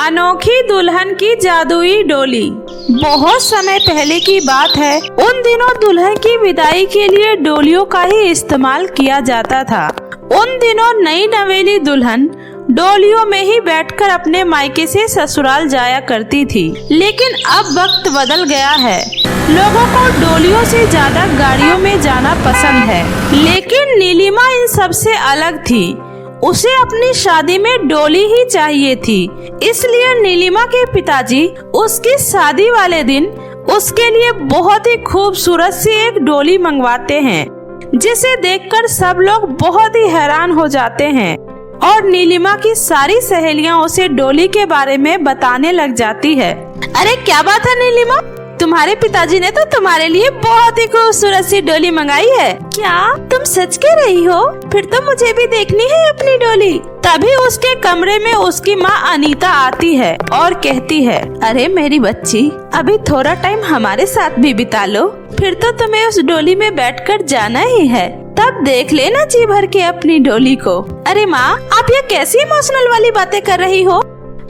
अनोखी दुल्हन की जादुई डोली। बहुत समय पहले की बात है। उन दिनों दुल्हन की विदाई के लिए डोलियों का ही इस्तेमाल किया जाता था। उन दिनों नई नवेली दुल्हन डोलियों में ही बैठकर अपने मायके से ससुराल जाया करती थी। लेकिन अब वक्त बदल गया है। लोगों को डोलियों से ज्यादा गाड़ियों में जाना पसंद है। लेकिन नीलिमा इन सबसे अलग थी। उसे अपनी शादी में डोली ही चाहिए थी। इसलिए नीलिमा के पिताजी उसकी शादी वाले दिन उसके लिए बहुत ही खूबसूरत सी एक डोली मंगवाते हैं, जिसे देखकर सब लोग बहुत ही हैरान हो जाते हैं। और नीलिमा की सारी सहेलियां उसे डोली के बारे में बताने लग जाती है। अरे क्या बात है नीलिमा, तुम्हारे पिताजी ने तो तुम्हारे लिए बहुत ही खूबसूरत सी डोली मंगाई है। क्या तुम सच कह रही हो? फिर तो मुझे भी देखनी है अपनी डोली। तभी उसके कमरे में उसकी माँ अनीता आती है और कहती है, अरे मेरी बच्ची, अभी थोड़ा टाइम हमारे साथ भी बिता लो, फिर तो तुम्हें उस डोली में बैठकर जाना ही है। तब देख लेना जी भर के अपनी डोली को। अरे माँ, आप ये कैसी इमोशनल वाली बातें कर रही हो?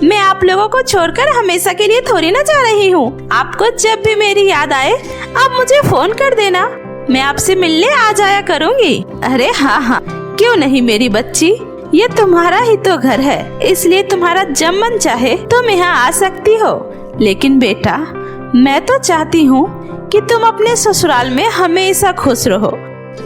मैं आप लोगों को छोड़कर हमेशा के लिए थोड़ी ना जा रही हूँ। आपको जब भी मेरी याद आए आप मुझे फोन कर देना, मैं आपसे मिलने आ जाया करूँगी। अरे हाँ हाँ, क्यों नहीं मेरी बच्ची, ये तुम्हारा ही तो घर है, इसलिए तुम्हारा जब मन चाहे तुम यहाँ आ सकती हो। लेकिन बेटा, मैं तो चाहती हूँ कि तुम अपने ससुराल में हमेशा खुश रहो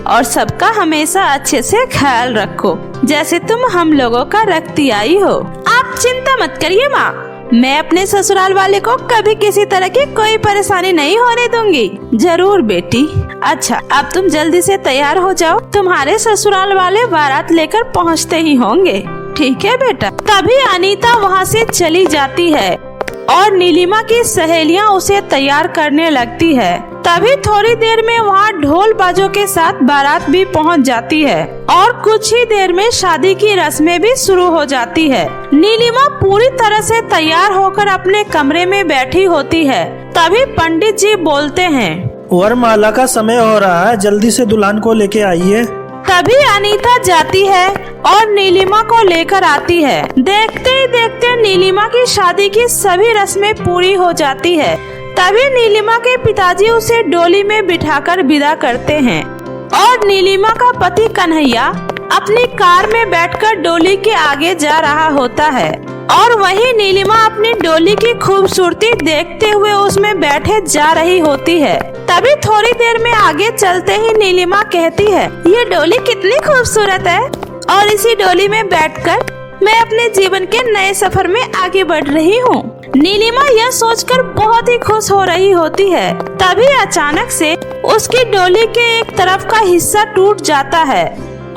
और सबका हमेशा अच्छे से ख्याल रखो, जैसे तुम हम लोगों का रखती आई हो। आप चिंता मत करिए माँ, मैं अपने ससुराल वाले को कभी किसी तरह की कोई परेशानी नहीं होने दूंगी। जरूर बेटी। अच्छा, अब तुम जल्दी से तैयार हो जाओ, तुम्हारे ससुराल वाले बारात लेकर पहुँचते ही होंगे। ठीक है बेटा। तभी अनीता वहाँ से चली जाती है और नीलिमा की सहेलियां उसे तैयार करने लगती है। तभी थोड़ी देर में वहाँ ढोल बाजों के साथ बारात भी पहुँच जाती है और कुछ ही देर में शादी की रस्में भी शुरू हो जाती है। नीलिमा पूरी तरह से तैयार होकर अपने कमरे में बैठी होती है। तभी पंडित जी बोलते हैं, वरमाला का समय हो रहा है, जल्दी से दुल्हन को लेके आइए। तभी अनीता जाती है और नीलिमा को लेकर आती है। देखते ही देखते नीलिमा की शादी की सभी रस्में पूरी हो जाती है। तभी नीलिमा के पिताजी उसे डोली में बिठाकर विदा करते हैं और नीलिमा का पति कन्हैया अपनी कार में बैठकर डोली के आगे जा रहा होता है और वहीं नीलिमा अपनी डोली की खूबसूरती देखते हुए उसमें बैठे जा रही होती है। तभी थोड़ी देर में आगे चलते ही नीलिमा कहती है, ये डोली कितनी खूबसूरत है और इसी डोली में बैठकर मैं अपने जीवन के नए सफर में आगे बढ़ रही हूँ। नीलिमा यह सोचकर बहुत ही खुश हो रही होती है। तभी अचानक से उसकी डोली के एक तरफ का हिस्सा टूट जाता है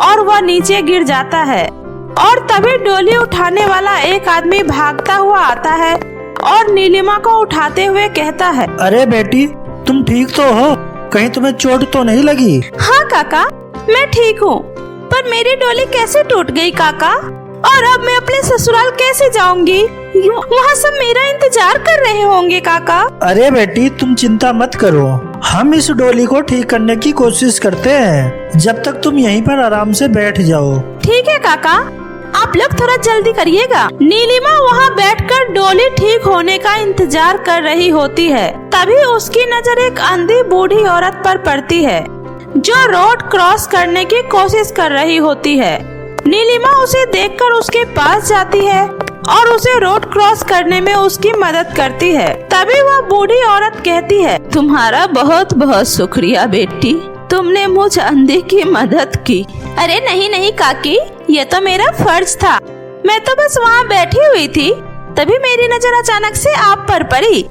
और वह नीचे गिर जाता है और तभी डोली उठाने वाला एक आदमी भागता हुआ आता है और नीलिमा को उठाते हुए कहता है, अरे बेटी, तुम ठीक तो हो? कहीं तुम्हें चोट तो नहीं लगी? हाँ काका, मैं ठीक हूँ, पर मेरी डोली कैसे टूट गई काका? और अब मैं अपने ससुराल कैसे जाऊंगी? वहाँ सब मेरा इंतजार कर रहे होंगे काका। अरे बेटी, तुम चिंता मत करो, हम इस डोली को ठीक करने की कोशिश करते हैं, जब तक तुम यहीं पर आराम से बैठ जाओ। ठीक है काका, आप लोग थोड़ा जल्दी करिएगा। नीलिमा वहाँ बैठकर डोली ठीक होने का इंतजार कर रही होती है। तभी उसकी नजर एक अंधी बूढ़ी औरत पर पड़ती है जो रोड क्रॉस करने की कोशिश कर रही होती है। नीलिमा उसे देखकर उसके पास जाती है और उसे रोड क्रॉस करने में उसकी मदद करती है। तभी वह बूढ़ी औरत कहती है, तुम्हारा बहुत बहुत शुक्रिया बेटी, तुमने मुझ अंधे की मदद की। अरे नहीं नहीं काकी, ये तो मेरा फर्ज था, मैं तो बस वहाँ बैठी हुई थी, तभी मेरी नजर अचानक से आप पर पड़ी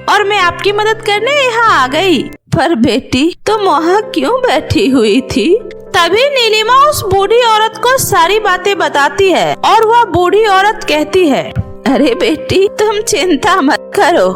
और मैं आपकी मदद करने यहाँ आ गई। पर बेटी, तुम वहाँ क्यों बैठी हुई थी? तभी नीलिमा उस बूढ़ी औरत को सारी बातें बताती है और वह बूढ़ी औरत कहती है, अरे बेटी, तुम चिंता मत करो,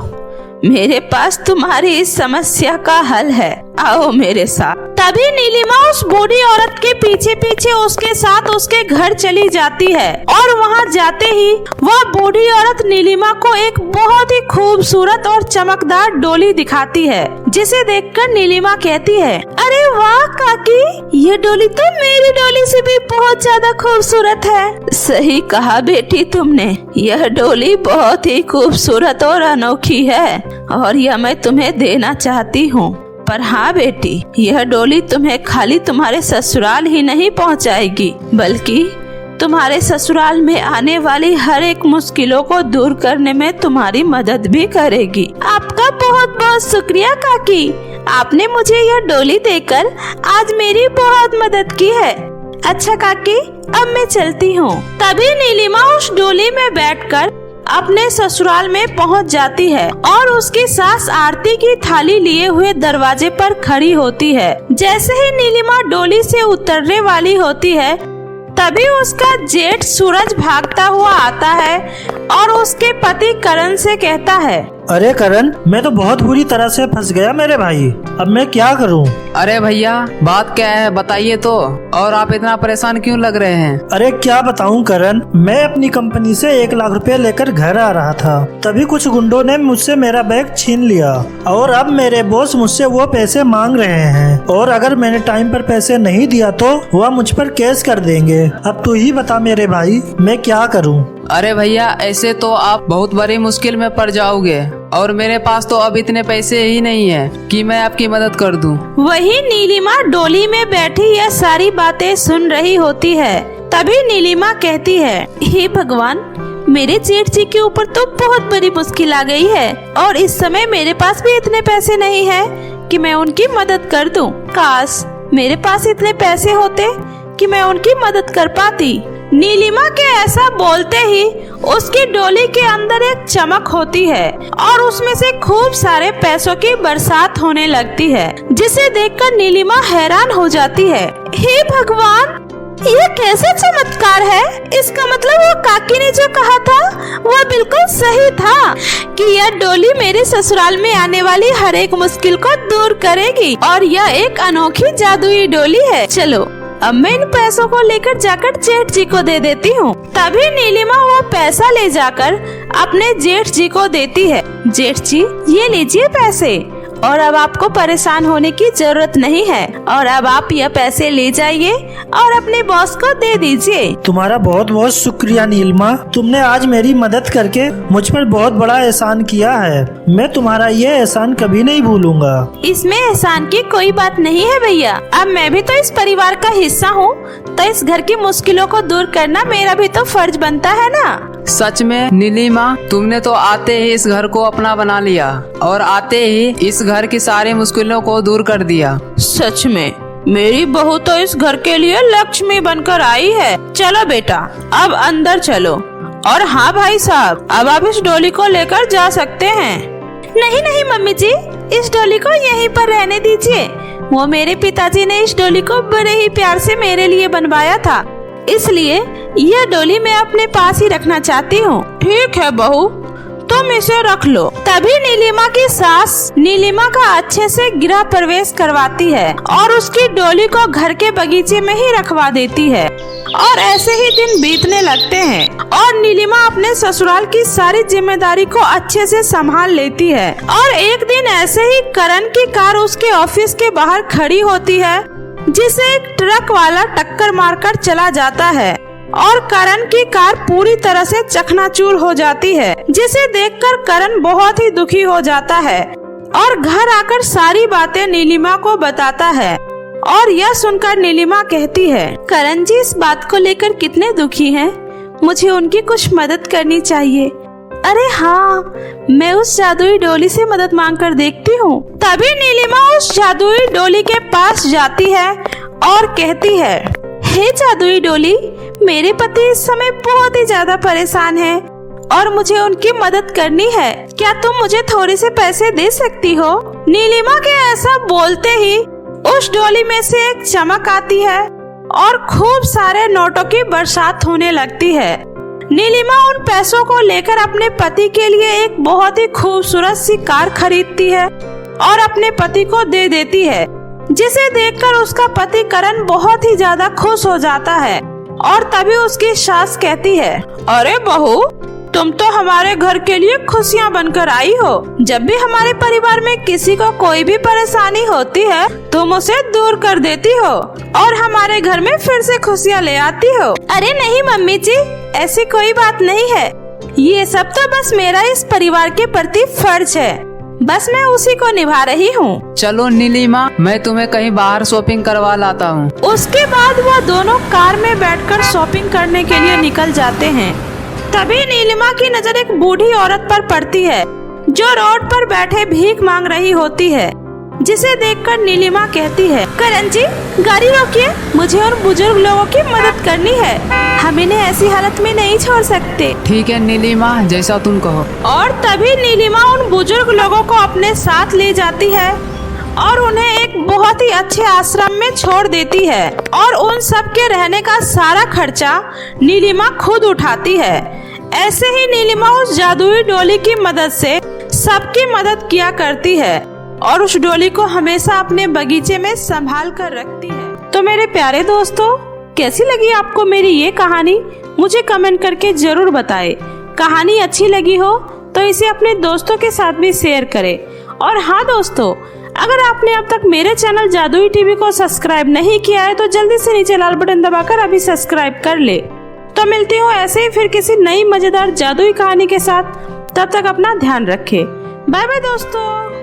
मेरे पास तुम्हारी इस समस्या का हल है, आओ मेरे साथ। तभी नीलिमा उस बूढ़ी औरत के पीछे पीछे उसके साथ उसके घर चली जाती है और वहाँ जाते ही वह बूढ़ी औरत नीलिमा को एक बहुत ही खूबसूरत और चमकदार डोली दिखाती है, जिसे देखकर नीलिमा कहती है, अरे वाह काकी, ये डोली तो मेरी डोली से भी बहुत ज्यादा खूबसूरत है। सही कहा बेटी तुमने, यह डोली बहुत ही खूबसूरत और अनोखी है और यह मैं तुम्हें देना चाहती हूँ। पर हाँ बेटी, यह डोली तुम्हें खाली तुम्हारे ससुराल ही नहीं पहुँचाएगी, बल्कि तुम्हारे ससुराल में आने वाली हर एक मुश्किलों को दूर करने में तुम्हारी मदद भी करेगी। आपका बहुत बहुत शुक्रिया काकी, आपने मुझे यह डोली देकर आज मेरी बहुत मदद की है। अच्छा काकी, अब मैं चलती हूँ। तभी नीलिमा उस डोली में बैठकर अपने ससुराल में पहुंच जाती है और उसकी सास आरती की थाली लिए हुए दरवाजे पर खड़ी होती है। जैसे ही नीलिमा डोली से उतरने वाली होती है, तभी उसका जेठ सूरज भागता हुआ आता है और उसके पति करण से कहता है, अरे करण, मैं तो बहुत बुरी तरह से फंस गया मेरे भाई, अब मैं क्या करूं? अरे भैया, बात क्या है बताइए तो, और आप इतना परेशान क्यों लग रहे हैं? अरे क्या बताऊं करण, मैं अपनी कंपनी से 1 लाख रुपए लेकर घर आ रहा था, तभी कुछ गुंडों ने मुझसे मेरा बैग छीन लिया और अब मेरे बॉस मुझसे वो पैसे मांग रहे हैं और अगर मैंने टाइम पर पैसे नहीं दिया तो वह मुझ पर केस कर देंगे। अब तू ही बता मेरे भाई, मैं क्या करूँ? अरे भैया, ऐसे तो आप बहुत बड़ी मुश्किल में पड़ जाओगे और मेरे पास तो अब इतने पैसे ही नहीं है कि मैं आपकी मदद कर दूं। वही नीलिमा डोली में बैठी यह सारी बातें सुन रही होती है। तभी नीलिमा कहती है, हे भगवान, मेरे जेठ जी के ऊपर तो बहुत बड़ी मुश्किल आ गई है और इस समय मेरे पास भी इतने पैसे नहीं है कि मैं उनकी मदद कर दूं। काश मेरे पास इतने पैसे होते कि मैं उनकी मदद कर पाती। नीलिमा के ऐसा बोलते ही उसकी डोली के अंदर एक चमक होती है और उसमें से खूब सारे पैसों की बरसात होने लगती है, जिसे देखकर नीलिमा हैरान हो जाती है। हे भगवान, ये कैसे चमत्कार है? इसका मतलब वो काकी ने जो कहा था वह बिल्कुल सही था कि यह डोली मेरे ससुराल में आने वाली हर एक मुश्किल को दूर करेगी और यह एक अनोखी जादुई डोली है। चलो अब मैं इन पैसों को लेकर जाकर जेठ जी को दे देती हूँ। तभी नीलिमा वो पैसा ले जाकर अपने जेठ जी को देती है। जेठ जी, ये लीजिए पैसे और अब आपको परेशान होने की जरूरत नहीं है और अब आप यह पैसे ले जाइए और अपने बॉस को दे दीजिए। तुम्हारा बहुत बहुत शुक्रिया नीलिमा, तुमने आज मेरी मदद करके मुझ पर बहुत बड़ा एहसान किया है। मैं तुम्हारा ये एहसान कभी नहीं भूलूंगा। इसमें एहसान की कोई बात नहीं है भैया, अब मैं भी तो इस परिवार का हिस्सा हूँ, तो इस घर की मुश्किलों को दूर करना मेरा भी तो फर्ज बनता है ना। सच में नीलिमा, तुमने तो आते ही इस घर को अपना बना लिया और आते ही इस घर की सारी मुश्किलों को दूर कर दिया। सच में मेरी बहू तो इस घर के लिए लक्ष्मी बनकर आई है। चलो बेटा, अब अंदर चलो। और हाँ भाई साहब, अब आप इस डोली को लेकर जा सकते हैं। नहीं नहीं मम्मी जी, इस डोली को यहीं पर रहने दीजिए। वो मेरे पिताजी ने इस डोली को बड़े ही प्यार से मेरे लिए बनवाया था, इसलिए यह डोली मैं अपने पास ही रखना चाहती हूँ। ठीक है बहू, तुम इसे रख लो। तभी नीलिमा की सास नीलिमा का अच्छे से गृह प्रवेश करवाती है और उसकी डोली को घर के बगीचे में ही रखवा देती है। और ऐसे ही दिन बीतने लगते हैं और नीलिमा अपने ससुराल की सारी जिम्मेदारी को अच्छे से संभाल लेती है। और एक दिन ऐसे ही करण की कार उसके ऑफिस के बाहर खड़ी होती है, जिसे एक ट्रक वाला टक्कर मारकर चला जाता है और करण की कार पूरी तरह से चकनाचूर हो जाती है, जिसे देखकर करण बहुत ही दुखी हो जाता है और घर आकर सारी बातें नीलिमा को बताता है। और यह सुनकर नीलिमा कहती है, करण जी इस बात को लेकर कितने दुखी हैं, मुझे उनकी कुछ मदद करनी चाहिए। अरे हाँ, मैं उस जादुई डोली से मदद मांग कर देखती हूँ। तभी नीलिमा उस जादुई डोली के पास जाती है और कहती है, हे जादुई डोली, मेरे पति इस समय बहुत ही ज्यादा परेशान हैं और मुझे उनकी मदद करनी है, क्या तुम मुझे थोड़े से पैसे दे सकती हो? नीलिमा के ऐसा बोलते ही उस डोली में से एक चमक आती है और खूब सारे नोटों की बरसात होने लगती है। नीलिमा उन पैसों को लेकर अपने पति के लिए एक बहुत ही खूबसूरत सी कार खरीदती है और अपने पति को दे देती है, जिसे देखकर उसका पति करण बहुत ही ज्यादा खुश हो जाता है। और तभी उसकी सास कहती है, अरे बहू, तुम तो हमारे घर के लिए खुशियाँ बनकर आई हो। जब भी हमारे परिवार में किसी को कोई भी परेशानी होती है तुम उसे दूर कर देती हो और हमारे घर में फिर से खुशियाँ ले आती हो। अरे नहीं मम्मी जी, ऐसी कोई बात नहीं है। ये सब तो बस मेरा इस परिवार के प्रति फर्ज है, बस मैं उसी को निभा रही हूँ। चलो नीलिमा, मैं तुम्हें कहीं बाहर शॉपिंग करवा लाता हूँ। उसके बाद वह दोनों कार में बैठकर शॉपिंग करने के लिए निकल जाते हैं। तभी नीलिमा की नजर एक बूढ़ी औरत पर पड़ती है जो रोड पर बैठे भीख मांग रही होती है, जिसे देखकर नीलिमा कहती है, करण जी गाड़ी रोकिए, मुझे और बुजुर्ग लोगों की मदद करनी है, हम इन्हें ऐसी हालत में नहीं छोड़ सकते। ठीक है नीलिमा, जैसा तुम कहो। और तभी नीलिमा उन बुजुर्ग लोगों को अपने साथ ले जाती है और उन्हें एक बहुत ही अच्छे आश्रम में छोड़ देती है और उन सब के रहने का सारा खर्चा नीलिमा खुद उठाती है। ऐसे ही नीलिमा उस जादुई डोली की मदद से सबकी मदद किया करती है और उस डोली को हमेशा अपने बगीचे में संभाल कर रखती है। तो मेरे प्यारे दोस्तों, कैसी लगी आपको मेरी ये कहानी? मुझे कमेंट करके जरूर बताएं। कहानी अच्छी लगी हो तो इसे अपने दोस्तों के साथ भी शेयर करें। और हाँ दोस्तों, अगर आपने अब तक मेरे चैनल जादुई टीवी को सब्सक्राइब नहीं किया है तो जल्दी से नीचे लाल बटन दबाकर अभी सब्सक्राइब कर ले। तो मिलती हूँ ऐसे ही फिर किसी नई मजेदार जादुई कहानी के साथ। तब तक अपना ध्यान रखें। बाय बाय दोस्तों।